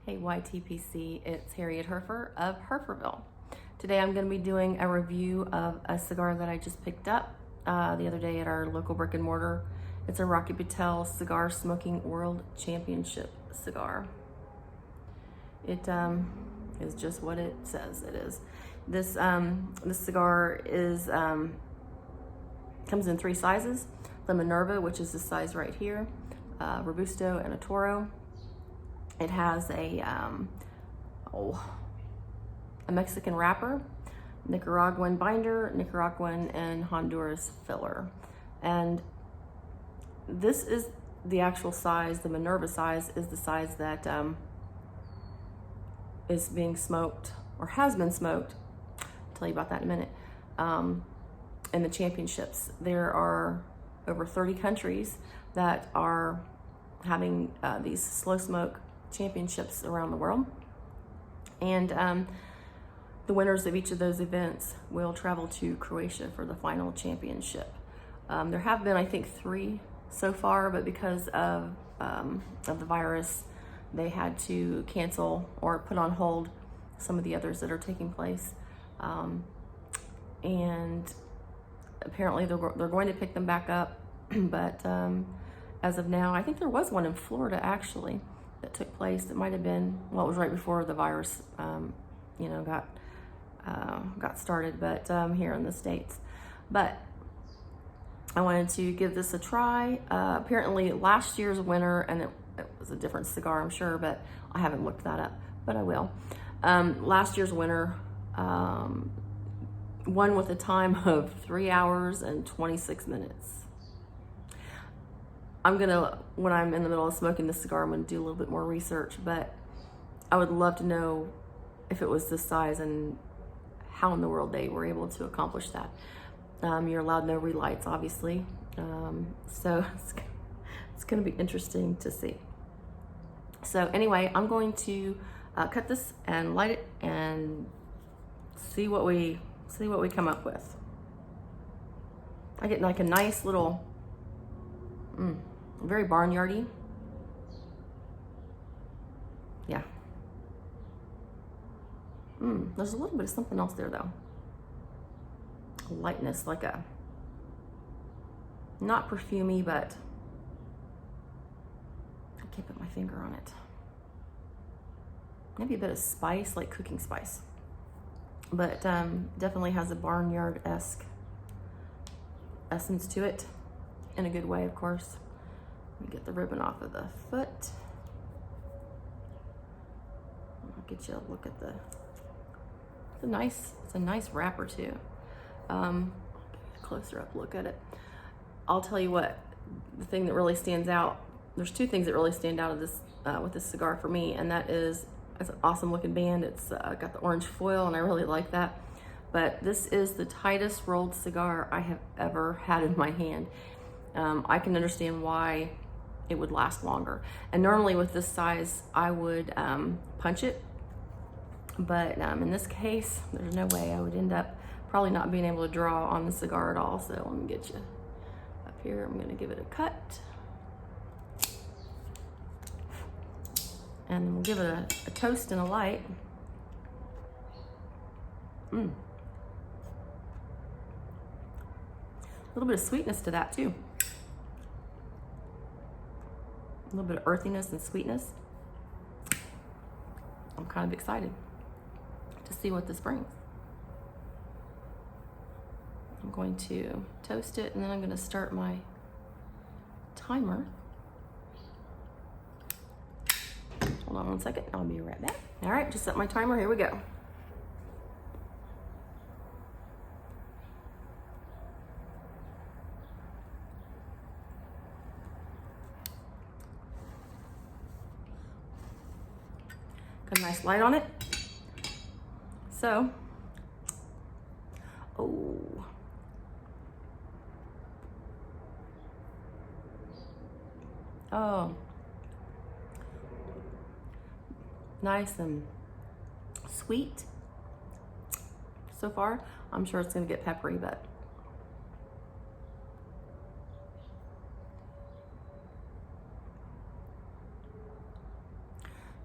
Hey YTPC, it's Harriet Herfer of Herferville. Today I'm going to be doing a review of a cigar that I just picked up the other day at our local brick and mortar. It's a Patel Cigar Smoking World Championship cigar. It is just what it says it is. This cigar is comes in three sizes: the Minerva, which is the size right here, Robusto, and a Toro. It has a Mexican wrapper, Nicaraguan binder, Nicaraguan and Honduras filler. And this is the actual size. The Minerva size is the size that is being smoked or has been smoked. I'll tell you about that in a minute. In the championships, there are over 30 countries that are having these slow smoke championships around the world, and the winners of each of those events will travel to Croatia for the final championship. There have been, I think, 3 so far, but because of the virus, they had to cancel or put on hold some of the others that are taking place, and apparently they're going to pick them back up. But as of now, I think there was one in Florida actually that took place. It might have been, well, it was right before the virus, got started, but here in the States. But I wanted to give this a try. Apparently last year's winner, and it was a different cigar, I'm sure, but I haven't looked that up, but I will. Last year's winner won with a time of 3 hours and 26 minutes. When I'm in the middle of smoking this cigar, I'm gonna do a little bit more research, but I would love to know if it was this size and how in the world they were able to accomplish that. You're allowed no relights, obviously. So it's gonna be interesting to see. So anyway, I'm going to cut this and light it and see what we come up with. I get like a nice little, very barnyardy. Yeah. There's a little bit of something else there though. A lightness, like a, not perfumey, but I can't put my finger on it. Maybe a bit of spice, like cooking spice. But definitely has a barnyard-esque essence to it, in a good way, of course. Let me get the ribbon off of the foot. I'll get you a look at it's a nice wrapper too. A closer up look at it. I'll tell you what, the thing that really stands out, there's 2 things that really stand out of this with this cigar for me, and that is, it's an awesome looking band. It's got the orange foil, and I really like that. But this is the tightest rolled cigar I have ever had in my hand. I can understand why it would last longer. And normally with this size, I would punch it. But in this case, there's no way. I would end up probably not being able to draw on the cigar at all. So let me get you up here. I'm gonna give it a cut. And we'll give it a toast and a light. A little bit of sweetness to that too. A little bit of earthiness and sweetness. I'm kind of excited to see what this brings. I'm going to toast it, and then I'm going to start my timer. Hold on one second, I'll be right back. All right, just set my timer, here we go. Got a nice light on it. So, nice and sweet so far. I'm sure it's gonna get peppery, but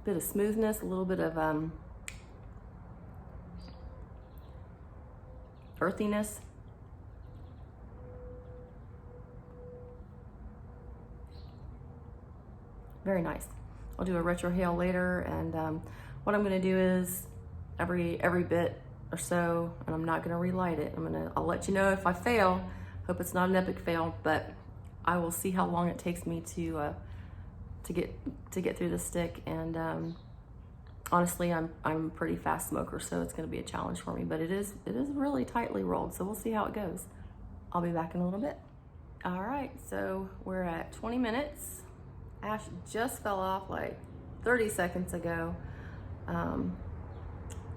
bit of smoothness, a little bit of earthiness. Very nice. I'll do a retrohale later, and what I'm gonna do is every bit or so, and I'm not gonna relight it. I'll let you know if I fail. Hope it's not an epic fail, but I will see how long it takes me to get through the stick. And honestly, I'm a pretty fast smoker, so it's gonna be a challenge for me. But it is really tightly rolled, so we'll see how it goes. I'll be back in a little bit. All right, so we're at 20 minutes. Ash just fell off like 30 seconds ago.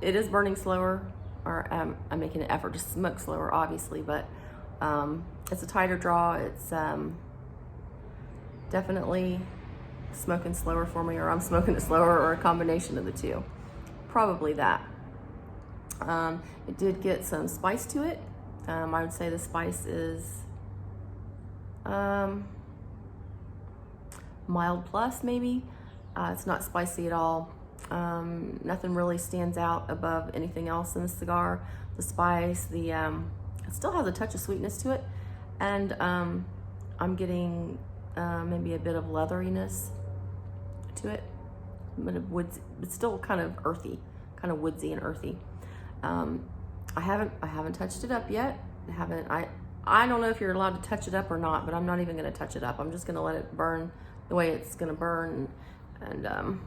It is burning slower, or I'm making an effort to smoke slower, obviously, but it's a tighter draw. It's definitely smoking slower for me, or I'm smoking it slower, or a combination of the two. Probably that. It did get some spice to it. I would say the spice is mild plus, maybe. It's not spicy at all. Nothing really stands out above anything else in the cigar. The spice, it still has a touch of sweetness to it, and I'm getting maybe a bit of leatheriness to it, but it's still kind of earthy, kind of woodsy and earthy. I haven't touched it up yet. I don't know if you're allowed to touch it up or not, but I'm not even going to touch it up. I'm just going to let it burn the way it's going to burn, and so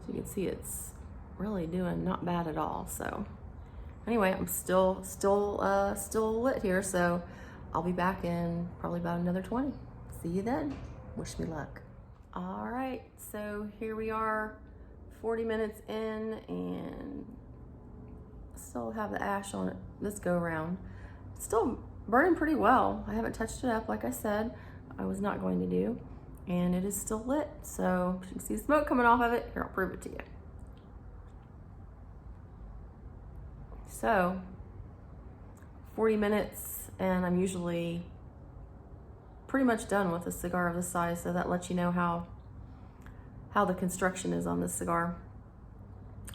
you can see it's really doing not bad at all. So anyway, I'm still lit here, so I'll be back in probably about another 20. See you then. Wish me luck. All right, so here we are, 40 minutes in, and still have the ash on it this go around. Still burning pretty well. I haven't touched it up, like I said I was not going to do, and it is still lit. So you can see smoke coming off of it. Here, I'll prove it to you. So 40 minutes, and I'm usually pretty much done with a cigar of this size, so that lets you know how the construction is on this cigar.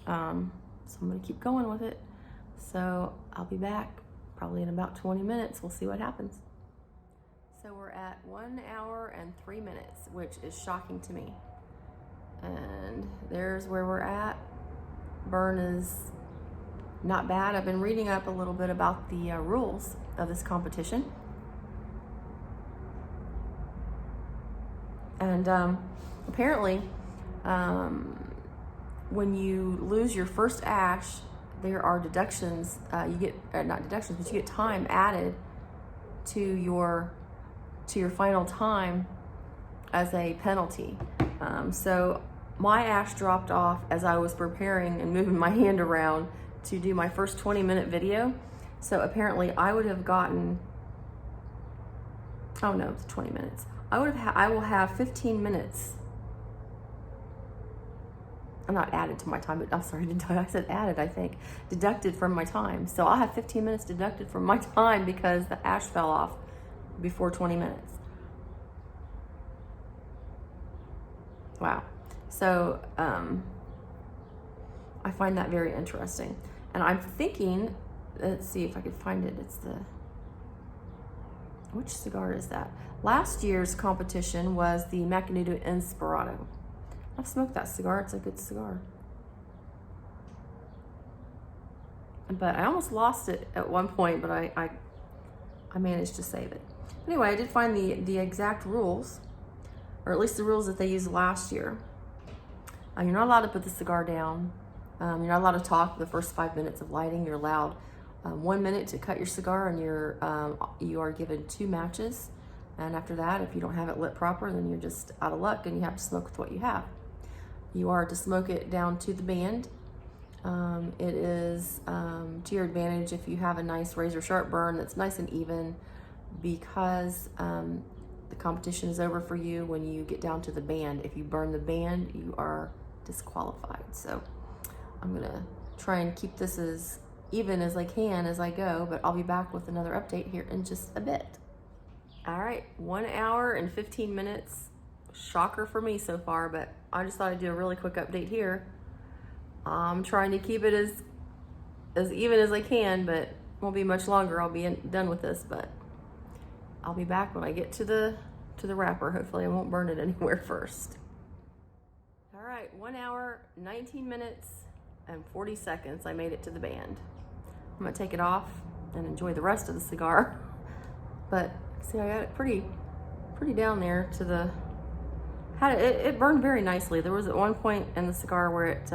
So I'm gonna keep going with it. So I'll be back probably in about 20 minutes. We'll see what happens. So we're at 1 hour and 3 minutes, which is shocking to me. And there's where we're at. Burn is not bad. I've been reading up a little bit about the rules of this competition. And apparently, when you lose your first ash, there are deductions. You get not deductions, but you get time added to your final time as a penalty. So my ash dropped off as I was preparing and moving my hand around to do my first 20-minute video. So apparently I would have gotten, oh no, it's 20 minutes. I will have 15 minutes. I'm not added to my time, but I'm sorry, I said added, I think. Deducted from my time. So I'll have 15 minutes deducted from my time because the ash fell off before 20 minutes. Wow. So I find that very interesting. And I'm thinking, let's see if I can find it. It's which cigar is that? Last year's competition was the Macanudo Inspirado. I've smoked that cigar. It's a good cigar. But I almost lost it at one point, but I managed to save it. Anyway, I did find the exact rules, or at least the rules that they used last year. You're not allowed to put the cigar down. You're not allowed to talk the first 5 minutes of lighting. You're allowed 1 minute to cut your cigar, and you are given 2 matches. And after that, if you don't have it lit proper, then you're just out of luck and you have to smoke with what you have. You are to smoke it down to the band. It is to your advantage if you have a nice razor sharp burn that's nice and even, because the competition is over for you when you get down to the band. If you burn the band, you are disqualified. So I'm gonna try and keep this as even as I can as I go, but I'll be back with another update here in just a bit. All right, 1 hour and 15 minutes Shocker for me so far, but I just thought I'd do a really quick update here. I'm trying to keep it as even as I can, but won't be much longer. I'll be done with this, but I'll be back when I get to the wrapper. Hopefully I won't burn it anywhere first. All right, 1 hour, 19 minutes, and 40 seconds. I made it to the band. I'm gonna take it off and enjoy the rest of the cigar. But see, I got it pretty down there to the, it burned very nicely. There was at one point in the cigar where it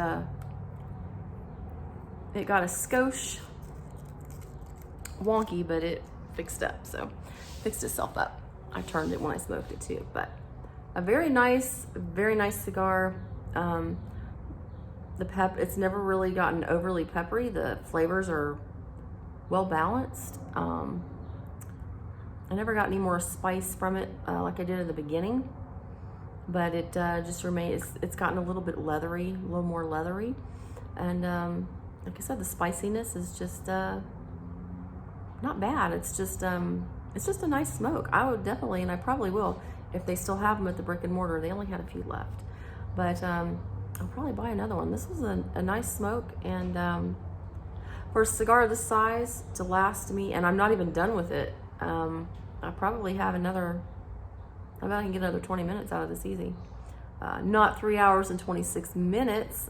got a skosh wonky, but it fixed itself up. I turned it when I smoked it too, but a very nice cigar. The it's never really gotten overly peppery. The flavors are well balanced. I never got any more spice from it like I did in the beginning, but it just remains, it's gotten a little bit leathery, a little more leathery. And like I said, the spiciness is just not bad. It's just a nice smoke. I would definitely, and I probably will, if they still have them at the brick and mortar. They only had a few left, but I'll probably buy another one. This was a nice smoke, and for a cigar this size to last me, and I'm not even done with it. I probably have another, I bet I can get another 20 minutes out of this easy. Not 3 hours and 26 minutes.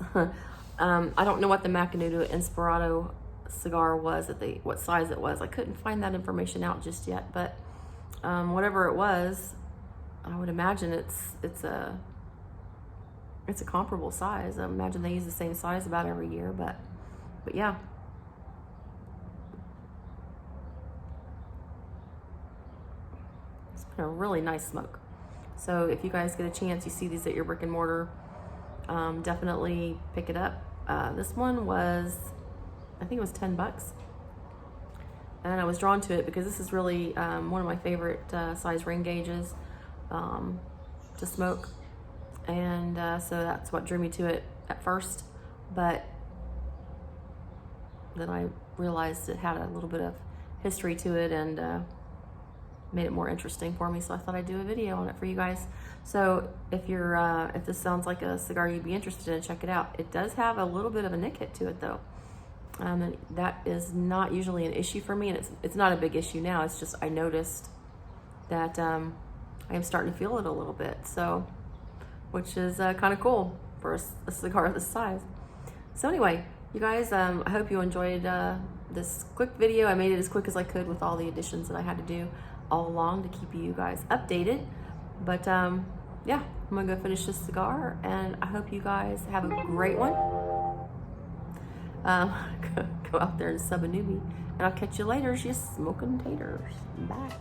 I don't know what the Macanudo Inspirado cigar was, what size it was. I couldn't find that information out just yet, but whatever it was, I would imagine it's a comparable size. I imagine they use the same size about every year, but yeah. It's been a really nice smoke. So if you guys get a chance, you see these at your brick and mortar, definitely pick it up. This one was, I think it was $10, and I was drawn to it because this is really one of my favorite size ring gauges to smoke, and so that's what drew me to it at first, but then I realized it had a little bit of history to it, and made it more interesting for me, so I thought I'd do a video on it for you guys. So if you're if this sounds like a cigar you'd be interested in, check it out. It does have a little bit of a nick hit to it though, and that is not usually an issue for me, and it's not a big issue now. It's just I noticed that I am starting to feel it a little bit, so which is kind of cool for a cigar this size. So anyway, you guys, I hope you enjoyed this quick video. I made it as quick as I could with all the additions that I had to do all along to keep you guys updated. But yeah, I'm gonna go finish this cigar, and I hope you guys have a great one. Go out there and sub a newbie, and I'll catch you later. Just smoking taters. Bye.